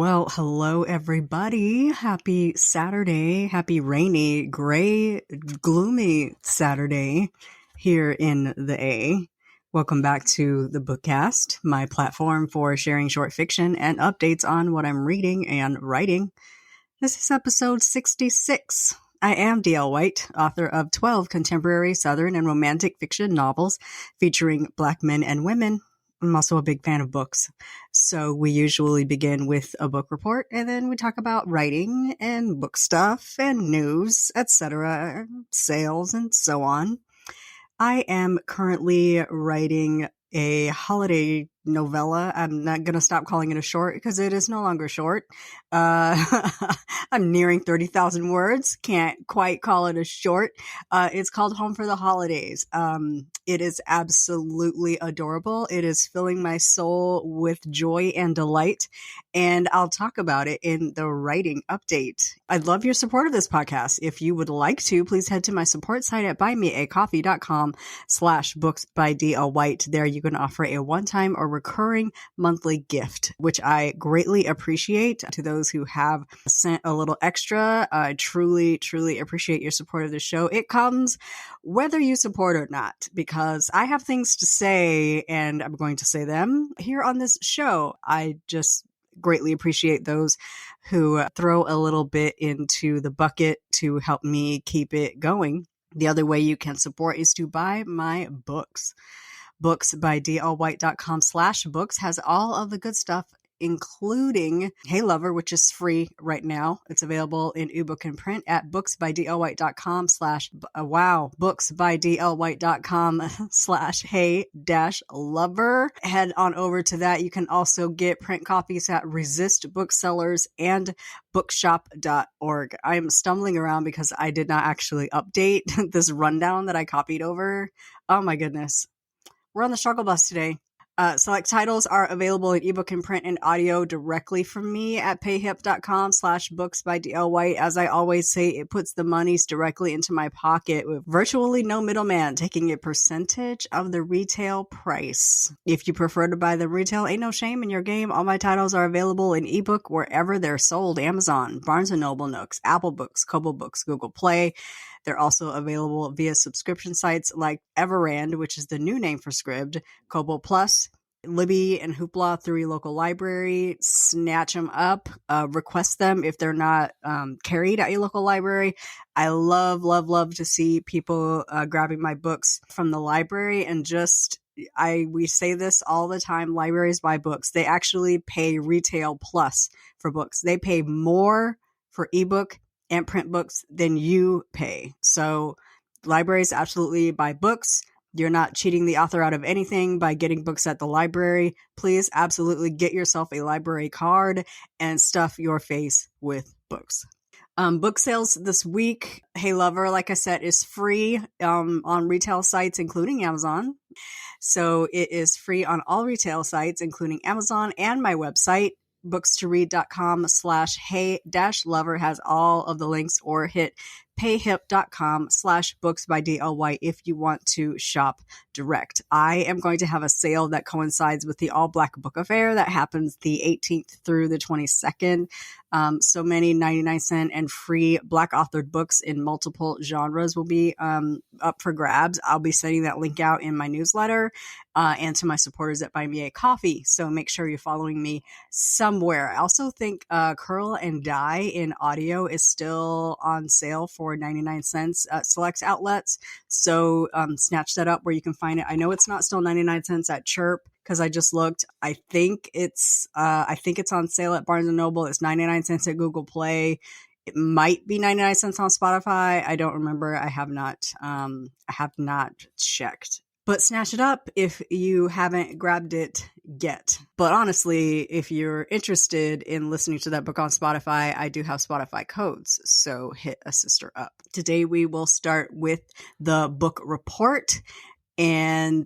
Well, hello everybody. Happy Saturday. Happy rainy, gray, gloomy Saturday here in the A. Welcome back to the Bookcast, my platform for sharing short fiction and updates on what I'm reading and writing. This is episode 66. I am DL White, author of 12 contemporary Southern and romantic fiction novels featuring Black men and women. I'm also a big fan of books. So we usually begin with a book report and then we talk about writing and book stuff and news, etc., sales and so on. I am currently writing a holiday novella. I'm not going to stop calling it a short because it is no longer short. I'm nearing 30,000 words. Can't quite call it a short. It's called Home for the Holidays. It is absolutely adorable. It is filling my soul with joy and delight. And I'll talk about it in the writing update. I'd love your support of this podcast. If you would like to, please head to my support site at buymeacoffee.com/booksbydlwhite. There you can offer a one-time or recurring monthly gift, which I greatly appreciate. To those who have sent a little extra, I truly, truly appreciate your support of the show. It comes whether you support or not, because I have things to say and I'm going to say them here on this show. I just greatly appreciate those who throw a little bit into the bucket to help me keep it going. The other way you can support is to buy my books. Booksbydlwhite.com/books has all of the good stuff, including Hey Lover, which is free right now. It's available in ebook and print at booksbydlwhite.com/wow, booksbydlwhite.com/hey-lover. Head on over to that. You can also get print copies at Resist Booksellers and bookshop.org. I'm stumbling around because I did not actually update this rundown that I copied over. Oh my goodness. We're on the struggle bus today. Select titles are available in ebook and print and audio directly from me at payhip.com/booksbydlwhite. As I always say, it puts the monies directly into my pocket with virtually no middleman, taking a percentage of the retail price. If you prefer to buy them retail, ain't no shame in your game. All my titles are available in ebook wherever they're sold: Amazon, Barnes & Noble Nooks, Apple Books, Kobo Books, Google Play. They're also available via subscription sites like Everand, which is the new name for Scribd, Kobo Plus, Libby, and Hoopla through your local library. Snatch them up, request them if they're not carried at your local library. I love, love, love to see people grabbing my books from the library. And we say this all the time, libraries buy books. They actually pay retail plus for books. They pay more for ebook and print books than you pay. So libraries absolutely buy books. You're not cheating the author out of anything by getting books at the library. Please absolutely get yourself a library card and stuff your face with books. Book sales this week. Hey Lover, like I said, is free on retail sites, including Amazon. So it is free on all retail sites, including Amazon and my website. bookstoread.com/hey-lover has all of the links, or hit payhip.com/booksbydlwhite if you want to shop direct. I am going to have a sale that coincides with the All Black Book Affair that happens the 18th through the 22nd. So many 99-cent and free Black authored books in multiple genres will be up for grabs. I'll be sending that link out in my newsletter and to my supporters at Buy Me a Coffee. So make sure you're following me somewhere. I also think Curl and Dye in audio is still on sale for 99 cents at select outlets. So snatch that up where you can find it. I know it's not still 99 cents at Chirp, because I just looked. I think it's on sale at Barnes & Noble. It's 99 cents at Google Play. It might be 99 cents on Spotify. I don't remember. I have not checked. But snatch it up if you haven't grabbed it yet. But honestly, if you're interested in listening to that book on Spotify, I do have Spotify codes. So hit a sister up. Today we will start with the book report and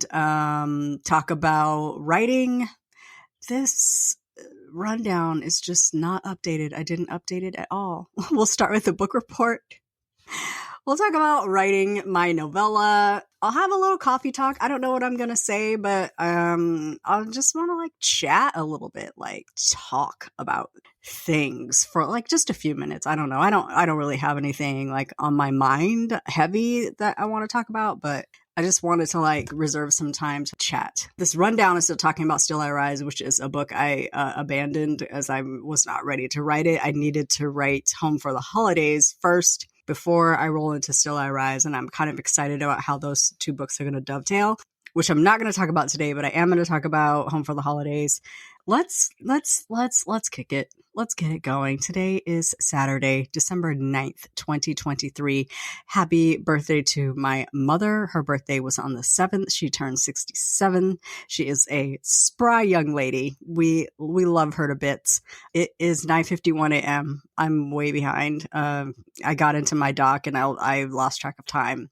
talk about writing. This rundown is just not updated. I didn't update it at all. We'll start with the book report. We'll talk about writing my novella. I'll have a little coffee talk. I don't know what I'm going to say, but I'll just want to like chat a little bit, like talk about things for like just a few minutes. I don't know. I don't really have anything like on my mind heavy that I want to talk about, but I just wanted to like reserve some time to chat. This rundown is still talking about Still I Rise, which is a book I abandoned as I was not ready to write it. I needed to write Home for the Holidays first before I roll into Still I Rise, and I'm kind of excited about how those two books are going to dovetail, which I'm not going to talk about today, but I am going to talk about Home for the Holidays. Let's kick it. Let's get it going. Today is Saturday, December 9th, 2023. Happy birthday to my mother. Her birthday was on the 7th. She turned 67. She is a spry young lady. We love her to bits. It is 9:51 a.m. I'm way behind. I got into my doc and I lost track of time.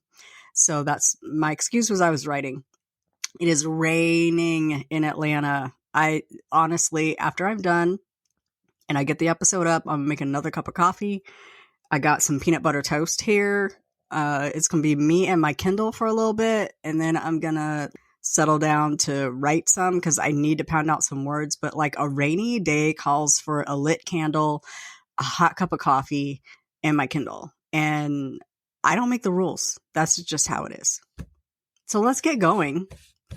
So that's my excuse was I was writing. It is raining in Atlanta. I honestly, after I'm done and I get the episode up, I'm making another cup of coffee. I got some peanut butter toast here. It's going to be me and my Kindle for a little bit. And then I'm going to settle down to write some because I need to pound out some words. But like a rainy day calls for a lit candle, a hot cup of coffee, and my Kindle. And I don't make the rules. That's just how it is. So let's get going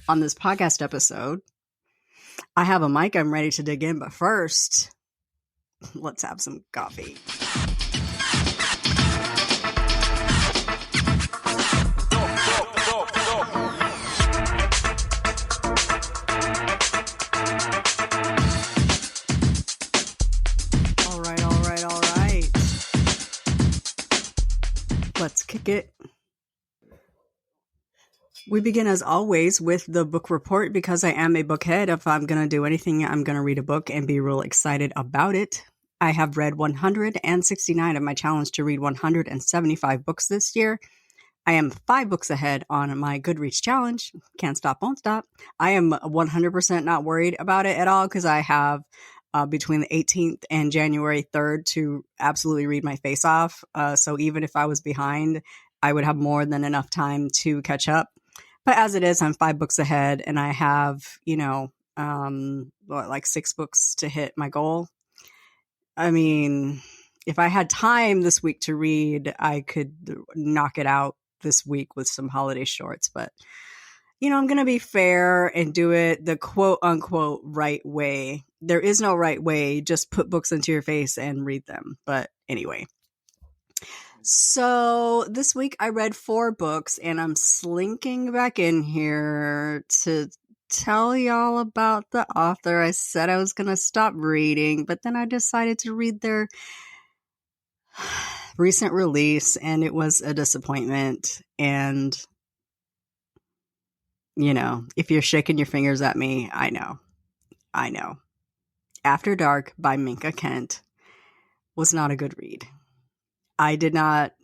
on this podcast episode. I have a mic. I'm ready to dig in. But first, let's have some coffee. All right. Let's kick it. We begin, as always, with the book report because I am a bookhead. If I'm going to do anything, I'm going to read a book and be real excited about it. I have read 169 of my challenge to read 175 books this year. I am 5 books ahead on my Goodreads challenge. Can't stop, won't stop. I am 100% not worried about it at all because I have between the 18th and January 3rd to absolutely read my face off. So even if I was behind, I would have more than enough time to catch up. But as it is, I'm 5 books ahead and I have, like 6 books to hit my goal. I mean, if I had time this week to read, I could knock it out this week with some holiday shorts. But, I'm going to be fair and do it the quote unquote right way. There is no right way. Just put books into your face and read them. But anyway. So this week I read 4 books and I'm slinking back in here to tell y'all about the author. I said I was going to stop reading, but then I decided to read their recent release and it was a disappointment. And, if you're shaking your fingers at me, I know. After Dark by Minka Kent was not a good read. I did not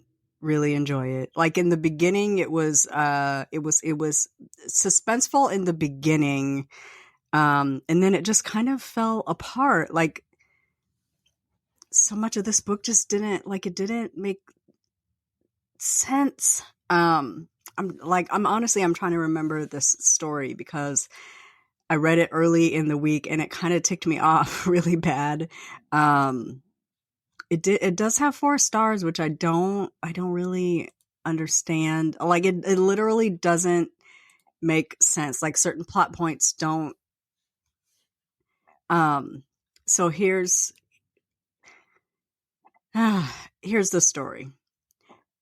really enjoy it. Like in the beginning, it was suspenseful in the beginning. And then it just kind of fell apart. Like so much of this book just didn't make sense. I'm trying to remember this story because I read it early in the week and it kind of ticked me off really bad. It does have 4 stars, which I don't really understand. Like it literally doesn't make sense. Like certain plot points don't. So here's the story.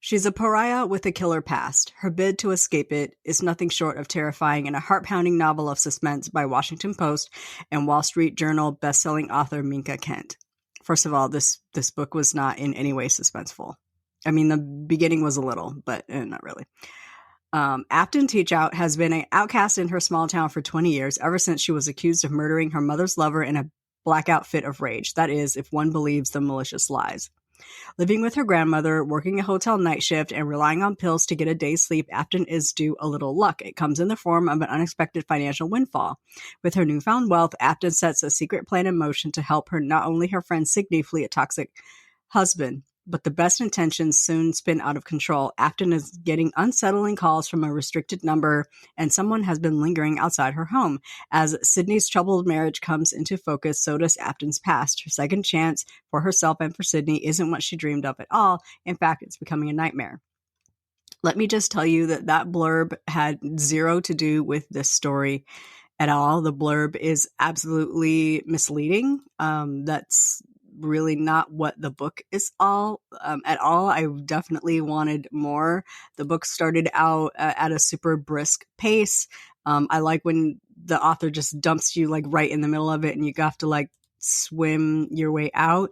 She's a pariah with a killer past. Her bid to escape it is nothing short of terrifying in a heart-pounding novel of suspense by Washington Post and Wall Street Journal bestselling author Minka Kent. First of all, this book was not in any way suspenseful. I mean, the beginning was a little, but not really. Afton Teachout has been an outcast in her small town for 20 years, ever since she was accused of murdering her mother's lover in a blackout fit of rage. That is, if one believes the malicious lies. Living with her grandmother, working a hotel night shift, and relying on pills to get a day's sleep, Afton is due a little luck. It comes in the form of an unexpected financial windfall. With her newfound wealth, Afton sets a secret plan in motion to help her, not only her friend Signe, flee a toxic husband, But the best intentions soon spin out of control. Afton is getting unsettling calls from a restricted number, and someone has been lingering outside her home. As Sydney's troubled marriage comes into focus, so does Afton's past. Her second chance for herself and for Sydney isn't what she dreamed of at all. In fact, it's becoming a nightmare. Let me just tell you that blurb had zero to do with this story at all. The blurb is absolutely misleading. That's really not what the book is at all. I definitely wanted more. The book started out at a super brisk pace. I like when the author just dumps you like right in the middle of it and you have to like swim your way out.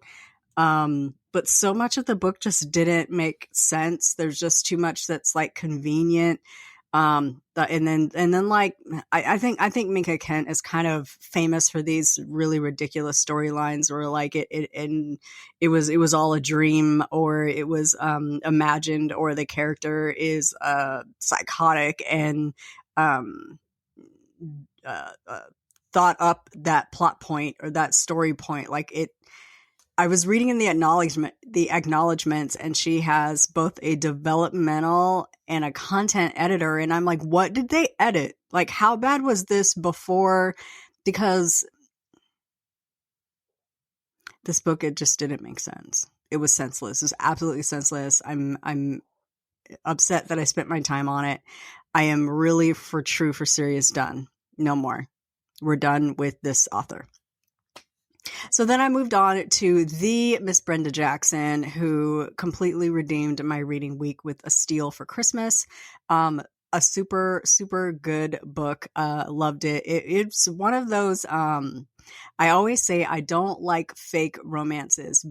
But so much of the book just didn't make sense. There's just too much that's like convenient. And then like, I think Minka Kent is kind of famous for these really ridiculous storylines where like it was all a dream, or it was, imagined, or the character is, psychotic and, thought up that plot point or that story point. Like I was reading in the acknowledgments, and she has both a developmental and a content editor. And I'm like, what did they edit? Like, how bad was this before? Because this book, it just didn't make sense. It was senseless. It was absolutely senseless. I'm upset that I spent my time on it. I am really for serious done. No more. We're done with this author. So then I moved on to the Miss Brenda Jackson, who completely redeemed my reading week with a Steele for Christmas. A super, super good book. Loved it. It's one of those, I always say I don't like fake romances.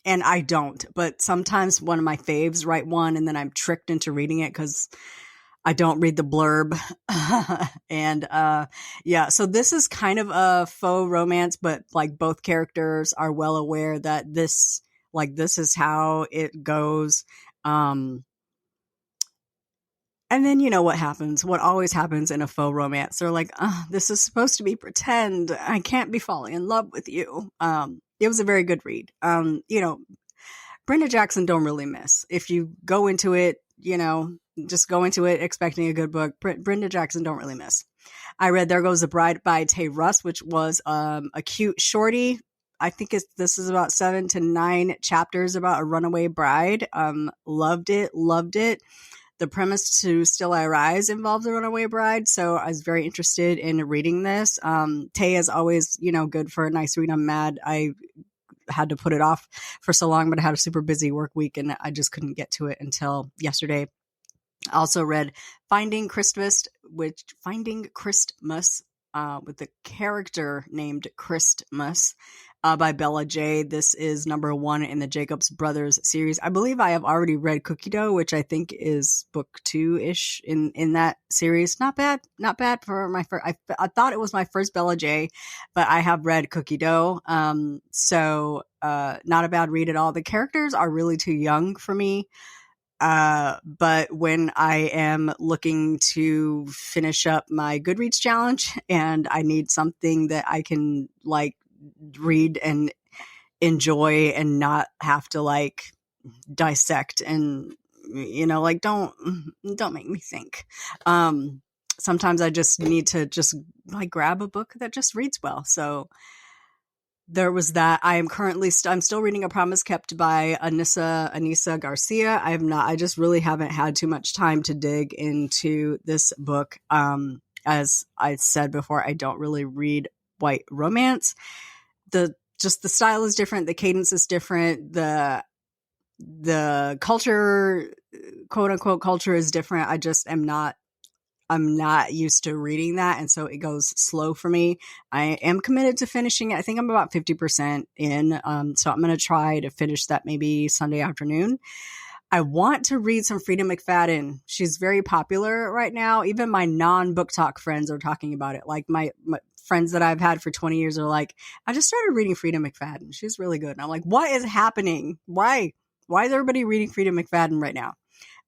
And I don't, but sometimes one of my faves write one and then I'm tricked into reading it because I don't read the blurb. And, yeah, so this is kind of a faux romance, but like both characters are well aware that this is how it goes. And then you know what happens, what always happens in a faux romance. They're like, this is supposed to be pretend. I can't be falling in love with you. It was a very good read. Brenda Jackson don't really miss. If you go into it, just go into it expecting a good book. Brenda Jackson don't really miss. I read There Goes the Bride by Tay Russ, which was a cute shorty. I think this is about 7 to 9 chapters about a runaway bride. Loved it. The premise to Still I Rise involves a runaway bride, so I was very interested in reading this. Tay is always, good for a nice read. I'm mad I had to put it off for so long, but I had a super busy work week and I just couldn't get to it until yesterday. I also read Finding Christmas with the character named Kristmas by Bella J. This is number 1 in the Jacobs Brothers series. I believe I have already read Cookie Dough, which I think is book 2-ish in that series. Not bad for my first. I thought it was my first Bella J, but I have read Cookie Dough. So not a bad read at all. The characters are really too young for me. But when I am looking to finish up my Goodreads challenge and I need something that I can like read and enjoy and not have to like dissect and, don't make me think. Sometimes I just need to just like grab a book that just reads well. So there was that. I am currently I'm still reading A Promise Kept by Anissa Garcia. I just really haven't had too much time to dig into this book. As I said before, I don't really read white romance. The style is different. The cadence is different. The culture, quote unquote culture, is different. I'm not used to reading that. And so it goes slow for me. I am committed to finishing it. I think I'm about 50% in. So I'm going to try to finish that maybe Sunday afternoon. I want to read some Freida McFadden. She's very popular right now. Even my non-book talk friends are talking about it. Like my friends that I've had for 20 years are like, I just started reading Freida McFadden. She's really good. And I'm like, what is happening? Why is everybody reading Freida McFadden right now?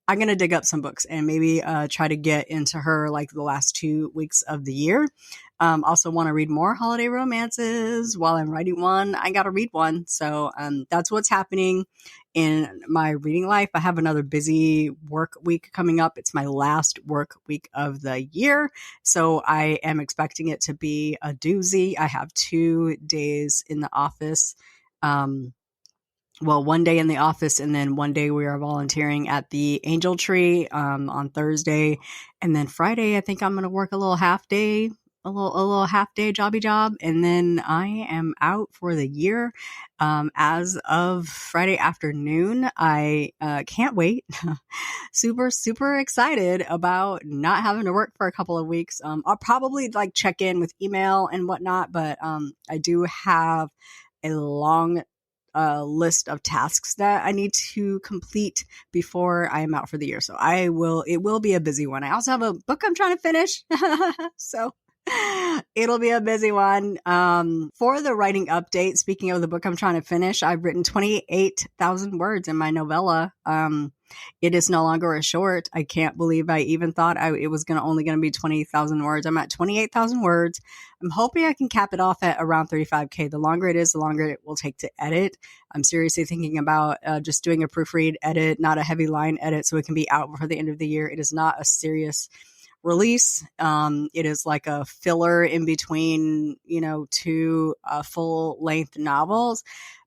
I'm going to dig up some books and maybe try to get into her like the last 2 weeks of the year. Also want to read more holiday romances while I'm writing one. I got to read one. So that's what's happening in my reading life. I have another busy work week coming up. It's my last work week of the year. So I am expecting it to be a doozy. I have 2 days in the office. Well, one day in the office, and then one day we are volunteering at the Angel Tree on Thursday, and then Friday I think I'm going to work a little half day, a little half day jobby job, and then I am out for the year. As of Friday afternoon, I can't wait. Super excited about not having to work for a couple of weeks. I'll probably like check in with email and whatnot, but I do have a long list of tasks that I need to complete before I am out for the year. So it will be a busy one. I also have a book I'm trying to finish. So it'll be a busy one. For the writing update, speaking of the book I'm trying to finish, I've written 28,000 words in my novella. It is no longer a short. I can't believe I even thought it was only going to be 20,000 words. I'm at 28,000 words. I'm hoping I can cap it off at around 35K. The longer it is, the longer it will take to edit. I'm seriously thinking about just doing a proofread edit, not a heavy line edit, so it can be out before the end of the year. It is not a serious release. It is like a filler in between, 2 full length novels.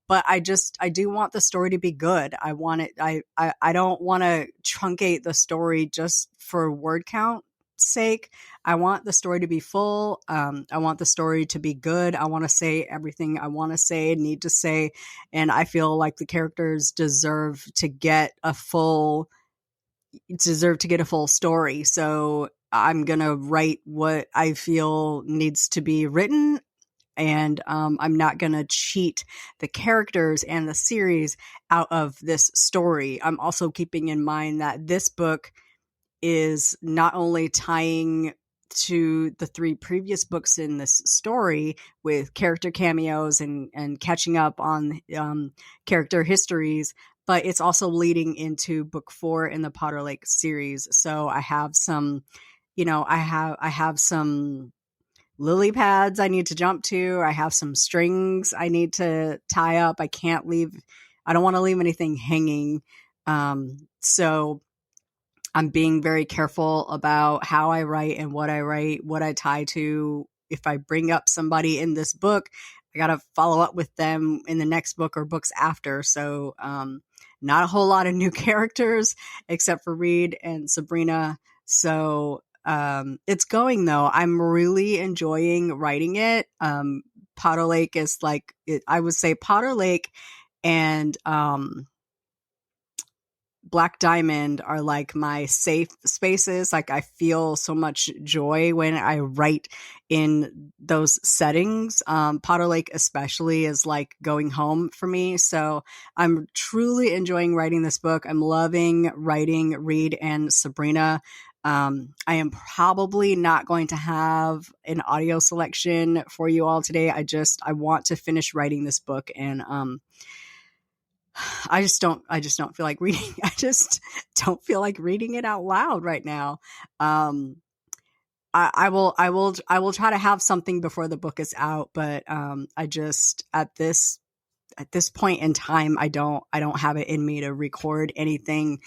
But I do want the story to be good. I want it. I don't want to truncate the story just for word count sake. I want the story to be full. I want the story to be good. I want to say everything I want to say, need to say. And I feel like the characters deserve to get a full story. So I'm going to write what I feel needs to be written. And I'm not going to cheat the characters and the series out of this story. I'm also keeping in mind that this book is not only tying to the 3 previous books in this story with character cameos and catching up on character histories, but it's also leading into book 4 in the Potter Lake series. So I have some, I have some lily pads I need to jump to. I have some strings I need to tie up. I don't want to leave anything hanging. So I'm being very careful about how I write and what I tie to. If I bring up somebody in this book, I got to follow up with them in the next book or books after. So, not a whole lot of new characters except for Reed and Sabrina. So, it's going though. I'm really enjoying writing it. Potter Lake is I would say Potter Lake and, Black Diamond are like my safe spaces. Like I feel so much joy when I write in those settings. Potter Lake especially is like going home for me. So I'm truly enjoying writing this book. I'm loving writing Reed and Sabrina. I am probably not going to have an audio selection for you all today. I want to finish writing this book, and I just don't feel like reading. I just don't feel like reading it out loud right now. I will try to have something before the book is out, but I just at this point in time, I don't have it in me to record anything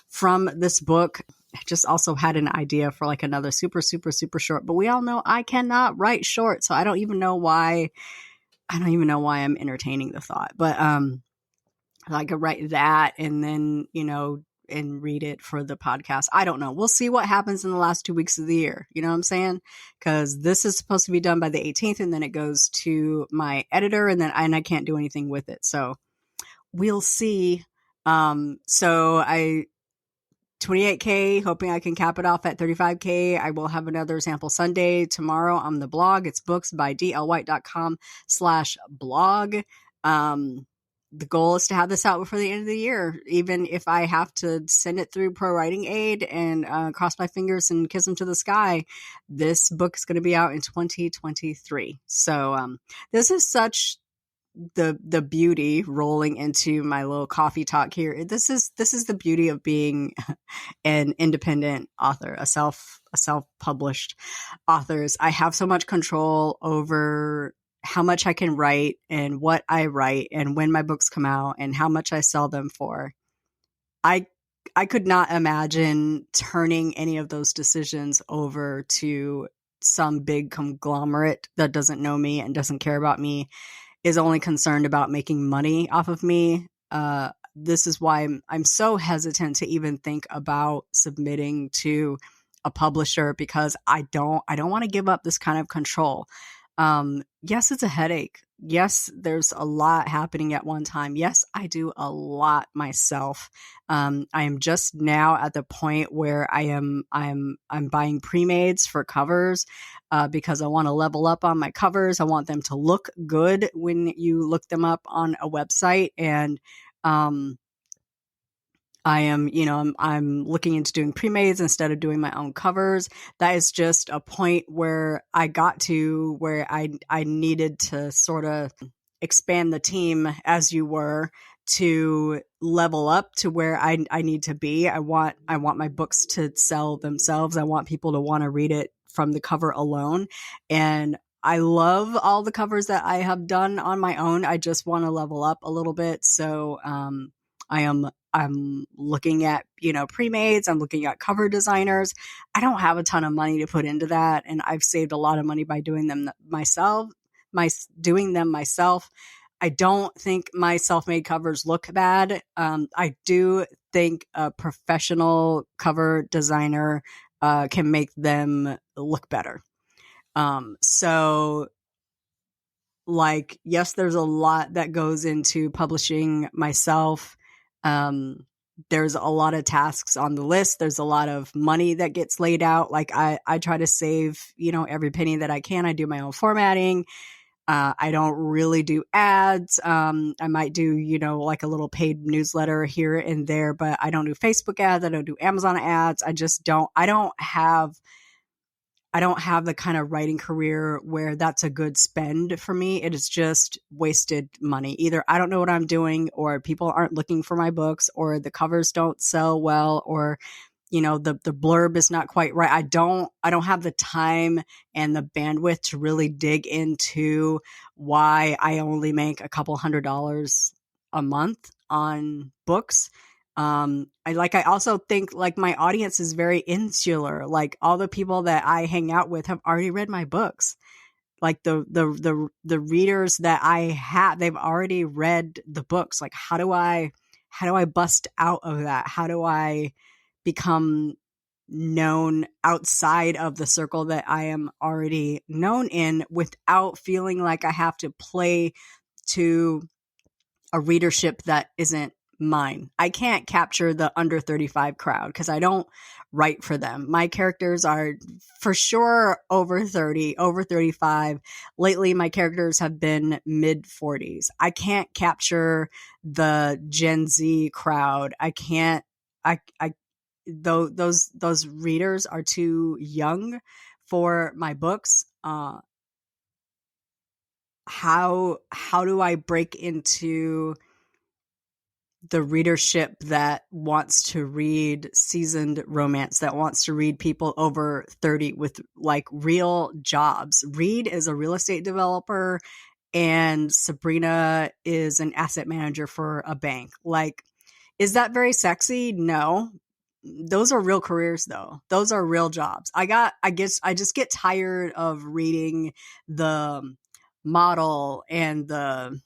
from this book. I just also had an idea for like another super short, but we all know I cannot write short, so I don't even know why I'm entertaining the thought. But I could write that and then, and read it for the podcast. I don't know. We'll see what happens in the last 2 weeks of the year. You know what I'm saying? Because this is supposed to be done by the 18th, and then it goes to my editor, and I can't do anything with it. So we'll see. 28K, hoping I can cap it off at 35K. I will have another sample Sunday tomorrow on the blog. It's booksbydlwhite.com/blog. The goal is to have this out before the end of the year, even if I have to send it through Pro Writing Aid and cross my fingers and kiss them to the sky. This book is going to be out in 2023. So this is such the beauty rolling into my little coffee talk here. This is the beauty of being an independent author, a self-published authors. I have so much control over how much I can write and what I write and when my books come out and how much I sell them for. I could not imagine turning any of those decisions over to some big conglomerate that doesn't know me and doesn't care about me, is only concerned about making money off of me. This is why I'm so hesitant to even think about submitting to a publisher, because I don't want to give up this kind of control. Yes, it's a headache. Yes, there's a lot happening at one time. Yes, I do a lot myself. I am just now at the point where I'm buying pre-mades for covers, because I want to level up on my covers. I want them to look good when you look them up on a website. And, I'm looking into doing pre-mades instead of doing my own covers. That is just a point where I got to where I needed to sort of expand the team, as you were, to level up to where I need to be. I want my books to sell themselves. I want people to want to read it from the cover alone. And I love all the covers that I have done on my own. I just want to level up a little bit. So, I'm looking at, pre-mades. I'm looking at cover designers. I don't have a ton of money to put into that. And I've saved a lot of money by doing them myself. I don't think my self-made covers look bad. I do think a professional cover designer can make them look better. So, yes, there's a lot that goes into publishing myself. There's a lot of tasks on the list. There's a lot of money that gets laid out. I try to save, every penny that I can. I do my own formatting. I don't really do ads. I might do, a little paid newsletter here and there, but I don't do Facebook ads. I don't do Amazon ads. I don't have the kind of writing career where that's a good spend for me. It is just wasted money. Either I don't know what I'm doing, or people aren't looking for my books, or the covers don't sell well, or, the blurb is not quite right. I don't have the time and the bandwidth to really dig into why I only make a couple $100 a month on books. I also think my audience is very insular. All the people that I hang out with have already read my books. The readers that I have, they've already read the books. How do I bust out of that? How do I become known outside of the circle that I am already known in without feeling like I have to play to a readership that isn't mine? I can't capture the under 35 crowd because I don't write for them. My characters are for sure over 30, over 35. Lately, my characters have been mid 40s. I can't capture the Gen Z crowd. I can't, those readers are too young for my books. How do I break into the readership that wants to read seasoned romance, that wants to read people over 30 with real jobs? Reed is a real estate developer and Sabrina is an asset manager for a bank. Is that very sexy? No. Those are real careers though. Those are real jobs. I just get tired of reading the model and the,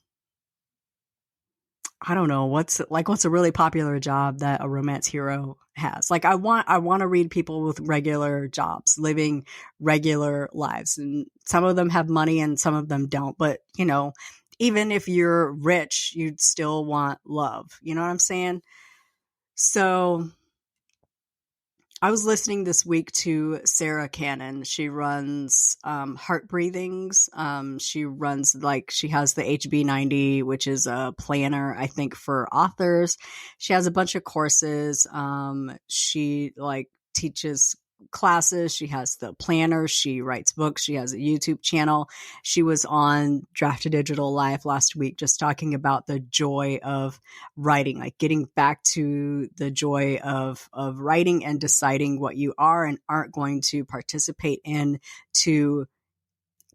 I don't know, what's a really popular job that a romance hero has. I want to read people with regular jobs, living regular lives. And some of them have money and some of them don't. But, even if you're rich, you'd still want love. You know what I'm saying? So I was listening this week to Sarah Cannon. She runs Heart Breathings. She runs she has the HB90, which is a planner, I think, for authors. She has a bunch of courses. She teaches classes. She has the planner. She writes books. She has a YouTube channel. She was on Draft to Digital Live last week, just talking about the joy of writing, like getting back to the joy of writing and deciding what you are and aren't going to participate in to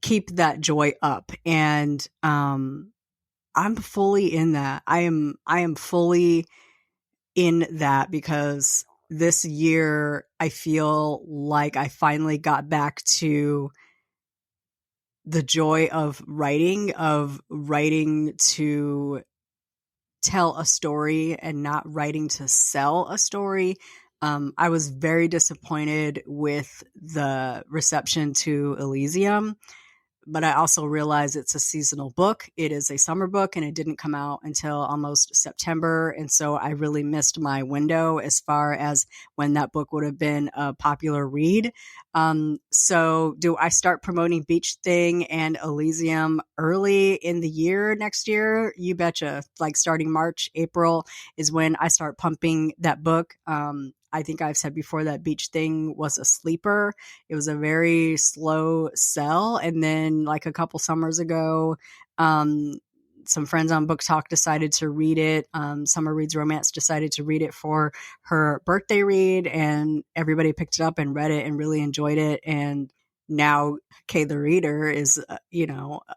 keep that joy up. And I'm fully in that. I am fully in that, because this year I feel like I finally got back to the joy of writing to tell a story and not writing to sell a story. I was very disappointed with the reception to Elysium, but I also realized it's a seasonal book. It is a summer book, and it didn't come out until almost September. And so I really missed my window as far as when that book would have been a popular read. So do I start promoting Beach Thing and Elysium early in the year next year? You betcha. Like starting March, April is when I start pumping that book. I think I've said before that Beach Thing was a sleeper. It was a very slow sell. And then like a couple summers ago, some friends on Book Talk decided to read it. Summer Reads Romance decided to read it for her birthday read, and everybody picked it up and read it and really enjoyed it. And now Kay the Reader is,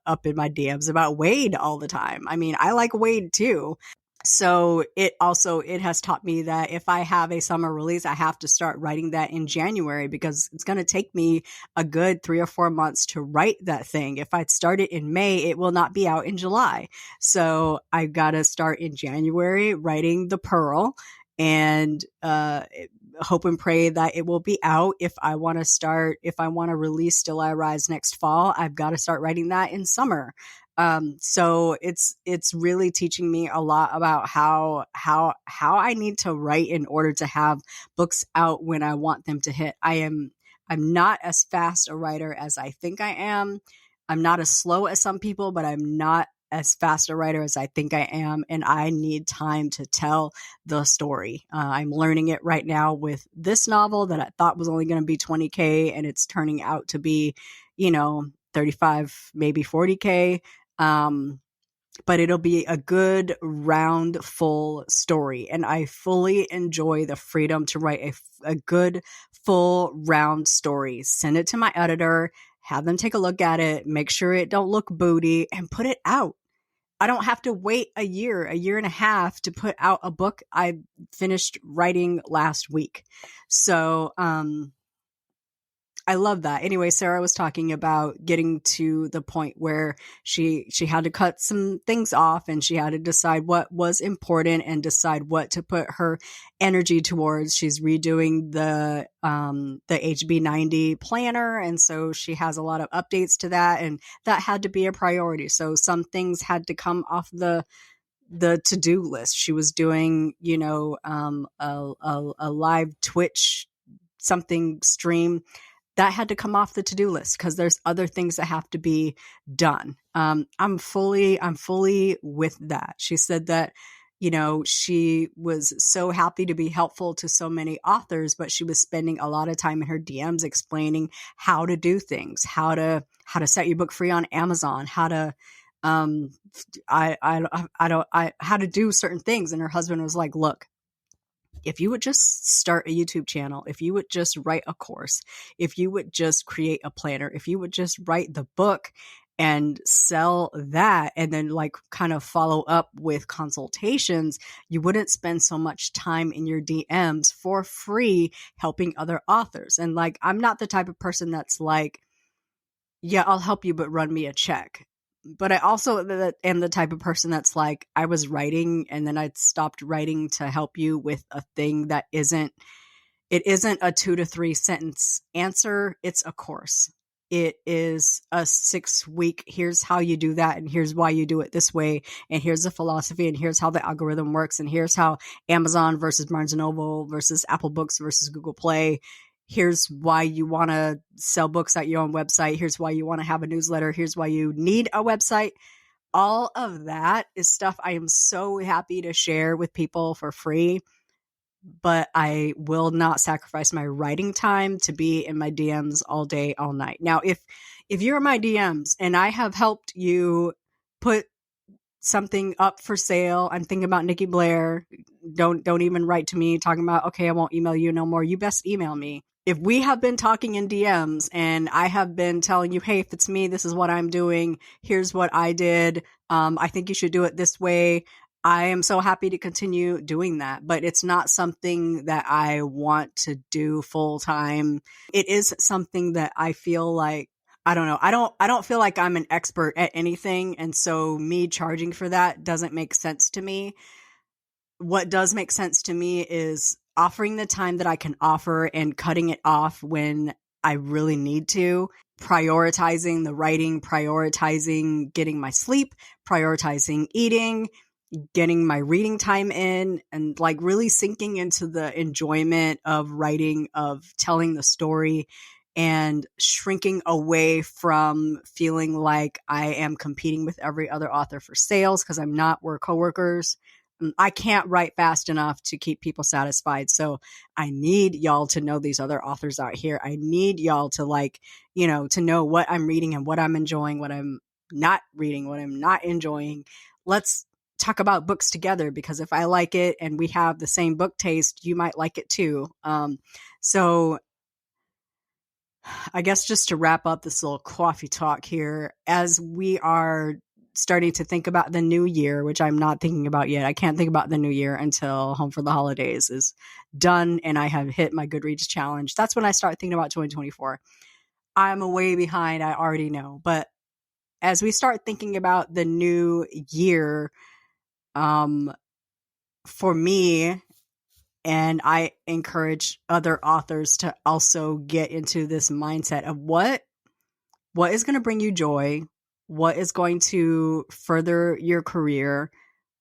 up in my DMs about Wade all the time. I mean, I like Wade too. So it has taught me that if I have a summer release, I have to start writing that in January, because it's going to take me a good 3 or 4 months to write that thing. If I start it in May, it will not be out in July. So I've got to start in January writing The Pearl, and hope and pray that it will be out. If I want to release Still I Rise next fall, I've got to start writing that in summer. So it's really teaching me a lot about how I need to write in order to have books out when I want them to hit. I'm not as fast a writer as I think I am. I'm not as slow as some people, but I'm not as fast a writer as I think I am. And I need time to tell the story. I'm learning it right now with this novel that I thought was only going to be 20K, and it's turning out to be, 35, maybe 40K. But it'll be a good round full story. And I fully enjoy the freedom to write a good full round story. Send it to my editor, have them take a look at it, make sure it don't look booty, and put it out. I don't have to wait a year and a half to put out a book I finished writing last week. So, I love that. Anyway, Sarah was talking about getting to the point where she had to cut some things off, and she had to decide what was important and decide what to put her energy towards. She's redoing the HB90 planner, and so she has a lot of updates to that, and that had to be a priority. So some things had to come off the to-do list. She was doing, a live Twitch something stream that had to come off the to-do list because there's other things that have to be done. I'm fully with that. She said that, she was so happy to be helpful to so many authors, but she was spending a lot of time in her DMs explaining how to do things, how to set your book free on Amazon, how to how to do certain things. And her husband was like, look, if you would just start a YouTube channel, if you would just write a course, if you would just create a planner, if you would just write the book and sell that, and then like kind of follow up with consultations, you wouldn't spend so much time in your DMs for free helping other authors. And like, I'm not the type of person that's like, yeah, I'll help you, but run me a check. But I also am the type of person that's like, I was writing and then I stopped writing to help you with a thing that isn't a 2 to 3 sentence answer. It's a course. It is a 6-week, here's how you do that, and here's why you do it this way, and here's the philosophy, and here's how the algorithm works, and here's how Amazon versus Barnes & Noble versus Apple Books versus Google Play. Here's why you want to sell books at your own website. Here's why you want to have a newsletter. Here's why you need a website. All of that is stuff I am so happy to share with people for free, but I will not sacrifice my writing time to be in my DMs all day, all night. Now, if you're in my DMs and I have helped you put something up for sale, I'm thinking about Nikki Blair, don't even write to me talking about, okay, I won't email you no more. You best email me. If we have been talking in DMs and I have been telling you, hey, if it's me, this is what I'm doing. Here's what I did. I think you should do it this way. I am so happy to continue doing that, but it's not something that I want to do full time. It is something that I feel like, I don't know. I don't feel like I'm an expert at anything. And so me charging for that doesn't make sense to me. What does make sense to me is offering the time that I can offer and cutting it off when I really need to, prioritizing the writing, prioritizing getting my sleep, prioritizing eating, getting my reading time in, and like really sinking into the enjoyment of writing, of telling the story, and shrinking away from feeling like I am competing with every other author for sales, because I'm not. We're coworkers. I can't write fast enough to keep people satisfied. So I need y'all to know these other authors out here. I need y'all to to know what I'm reading and what I'm enjoying, what I'm not reading, what I'm not enjoying. Let's talk about books together, because if I like it and we have the same book taste, you might like it too. So I guess just to wrap up this little coffee talk here, as we are starting to think about the new year, which I'm not thinking about yet. I can't think about the new year until Home for the Holidays is done and I have hit my Goodreads challenge. That's when I start thinking about 2024. I'm way behind, I already know. But as we start thinking about the new year, for me, and I encourage other authors to also get into this mindset of what is going to bring you joy, what is going to further your career,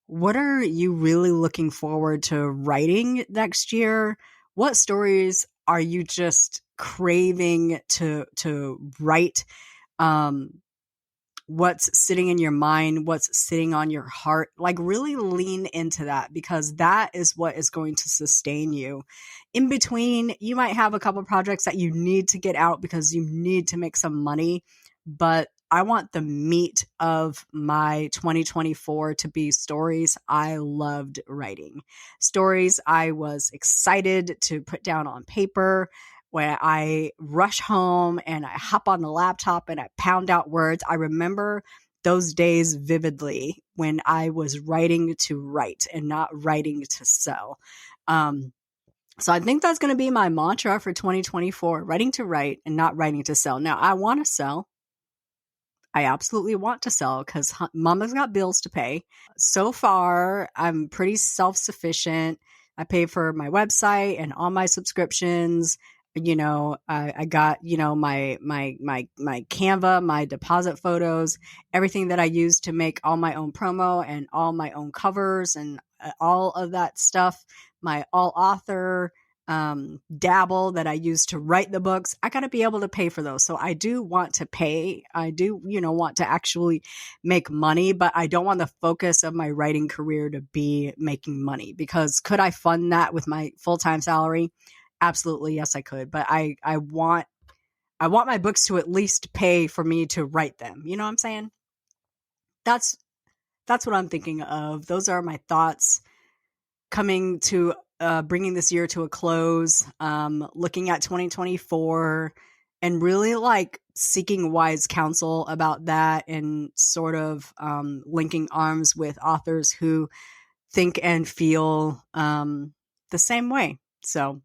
what are you really looking forward to writing next year, what stories are you just craving to write, what's sitting in your mind, what's sitting on your heart. Like really lean into that, because that is what is going to sustain you. In between, you might have a couple projects that you need to get out because you need to make some money, but I want the meat of my 2024 to be stories I loved writing, stories I was excited to put down on paper, when I rush home and I hop on the laptop and I pound out words. I remember those days vividly when I was writing to write and not writing to sell. So I think that's going to be my mantra for 2024, writing to write and not writing to sell. Now, I want to sell. I absolutely want to sell because mama's got bills to pay. So far, I'm pretty self-sufficient. I pay for my website and all my subscriptions. I got, my Canva, my deposit photos, everything that I use to make all my own promo and all my own covers and all of that stuff. My all author dabble that I use to write the books. I got to be able to pay for those. So I do want to pay. I do, want to actually make money, but I don't want the focus of my writing career to be making money, because could I fund that with my full-time salary? Absolutely. Yes, I could. But I want my books to at least pay for me to write them. You know what I'm saying? That's what I'm thinking of. Those are my thoughts coming to bringing this year to a close, looking at 2024 and really seeking wise counsel about that, and sort of linking arms with authors who think and feel the same way. So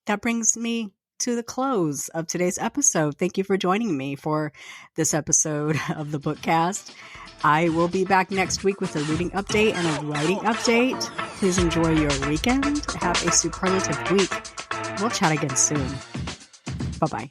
that brings me to the close of today's episode. Thank you for joining me for this episode of the Bookcast. I will be back next week with a reading update and a writing update. Please enjoy your weekend. Have a superlative week. We'll chat again soon. Bye-bye.